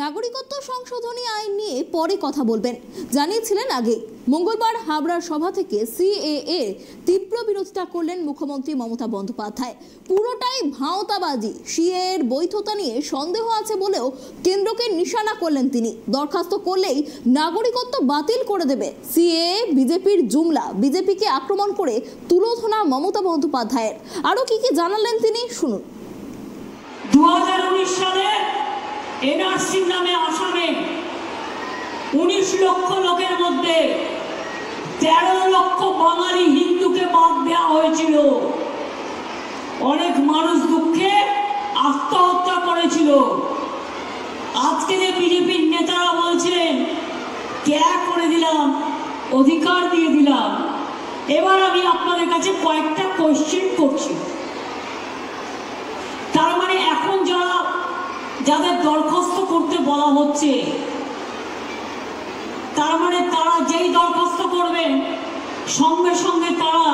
নাগরিকত্ব সংশোধনী আইন নিয়ে পরে কথা বলবেন জানিয়েছিলেন আগে। মঙ্গলবার হাবড়ার সভা থেকে সিএএ তীব্র বিরোধিতা করলেন মুখ্যমন্ত্রী মমতা বন্দ্যোপাধ্যায়। পুরোটাই ভাঁওতাবাজি, সিএএ এর বৈধতা নিয়ে সন্দেহ আছে বলেও কেন্দ্রকে নিশানা করলেন তিনি। দরখাস্ত করলেই নাগরিকত্ব বাতিল করে দেবে সিএএ, বিজেপির জুমলা। বিজেপিকে আক্রমণ করে তুলোধনা মমতা বন্দ্যোপাধ্যায়ের। আরো কি কি জানালেন তিনি, শুনুন। 2019 সালে এনআরসি নামে আসামে 19 লক্ষ লোকের মধ্যে 13 লক্ষ বাঙালি হিন্দুকে বাদ দেওয়া হয়েছিল। অনেক মানুষ দুঃখে আত্মহত্যা করেছিল। আজকে যে বিজেপির নেতারা বলছেন ত্যাগ করে দিলাম, অধিকার দিয়ে দিলাম, এবার আমি আপনাদের কাছে কয়েকটা কোয়েশ্চেন করছি। তার মানে এখন যাদের দরখাস্ত করতে বলা হচ্ছে, তার মানে তারা যেই দরখাস্ত করবেন সঙ্গে সঙ্গে তারা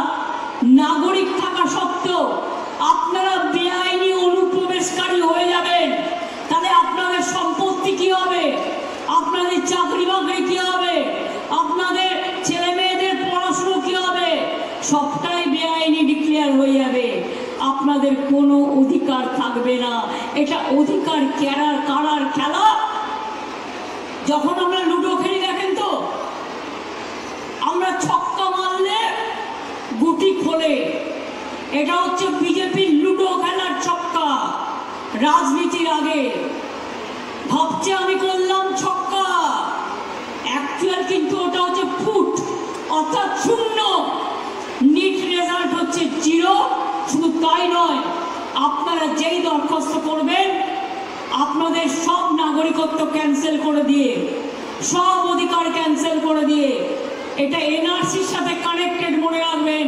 নাগরিক থাকা সত্ত্বেও আপনারা বেআইনি অনুপ্রবেশকারী হয়ে যাবেন। তাহলে আপনাদের সম্পত্তি কি হবে, আপনাদের চাকরি বাকরি কি হবে, আপনাদের ছেলে মেয়েদের পড়াশুনো কি হবে, সবটাই বেআইনি ডিক্লেয়ার হয়ে যাবে। আপনাদের কোনো অধিকার থাকবে না। এটা অধিকার কারার খেলা। যখন আমরা লুডো খেলি দেখেন তো, আমরা ছক্কা মারলে গুটি খোলে। এটা হচ্ছে বিজেপির লুডো খেলার ছক্কা। রাজনীতির আগে ভাবছে আমি করলাম ছক্কা, অ্যাকচুয়াল কিন্তু ওটা হচ্ছে ফুট, অর্থাৎ শূন্য। নিট রেজাল্ট হচ্ছে 0। শুধু তাই নয়, আপনারা যেই দরখাস্ত করবেন আপনাদের সব নাগরিকত্ব ক্যান্সেল করে দিয়ে, সব অধিকার ক্যান্সেল করে দিয়ে, এটা এনআরসির সাথে কানেক্টেড, মনে রাখবেন।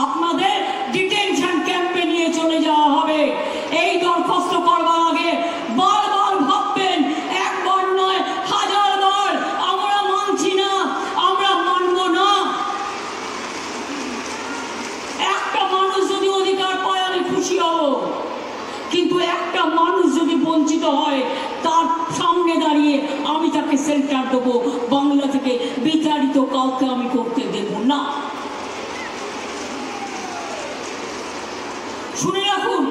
আপনাদের ডিটেনশন ক্যাম্পে নিয়ে চলে যাওয়া হবে। এই দরখাস্ত করবার আগে বারবার ভাববেন, একবার নয় 1000 বার, আমরা মানছি না, আমরা মানব না। একটা মানুষ যদি অধিকার পায় আমি খুশি হব, কিন্তু একটা মানুষ যদি বঞ্চিত হয় তার সামনে দাঁড়িয়ে আমি তাকে সেন্টার দেবো। বাংলা থেকে বিতাড়িত কাউকে আমি করতে দেব না। শুনে রাখুন,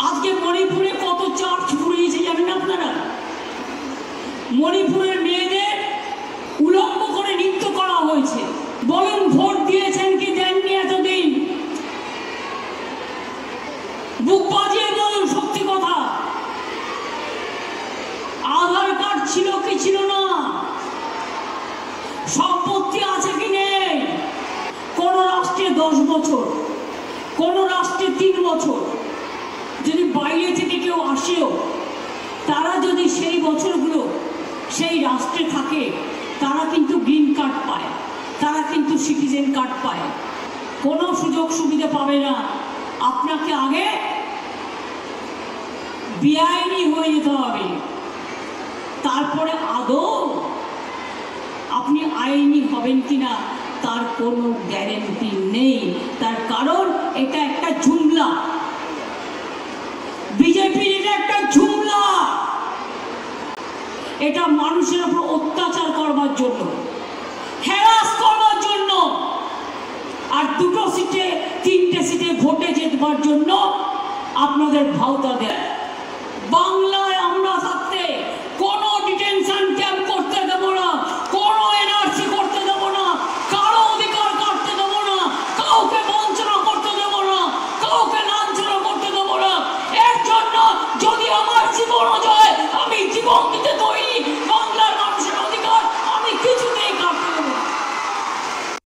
আজকে মণিপুরে কত চার্চ পুড়িয়েছে জানেন আপনারা? মণিপুরের মেয়েদের উলম্ব করে নৃত্য করা হয়েছে। বলুন, ভোট দিয়েছেন কি দেননি এতদিন? বুক বাজিয়ে বলুন সত্যি কথা। আধার কার্ড ছিল কি ছিল না? সম্পত্তি আছে কি নেই? কোন রাষ্ট্রে 10 বছর, কোন রাষ্ট্রে 3 বছর। যদি বাইরে থেকে কেউ আসেও, তারা যদি সেই বছরগুলো সেই রাষ্ট্রে থাকে, তারা কিন্তু গ্রিন কার্ড পায়, তারা কিন্তু সিটিজেন কার্ড পায়। কোনো সুযোগ সুবিধা পাবে না। আপনাকে আগে বেআইনি হয়ে যেতে হবে, তারপরে আদৌ আপনি আইনি হবেন কিনা তার কোনো গ্যারেন্টি নেই। তার কারণ এটা একটা জুমলা। বিজেপির এটা একটা জুমলা। এটা মানুষের উপর অত্যাচার করবার জন্য, হ্যারাস করবার জন্য, আর 2টো সিটে 3টে সিটে ভোটে যেতবার জন্য আপনাদের ভাওতা দেয়। বাংলা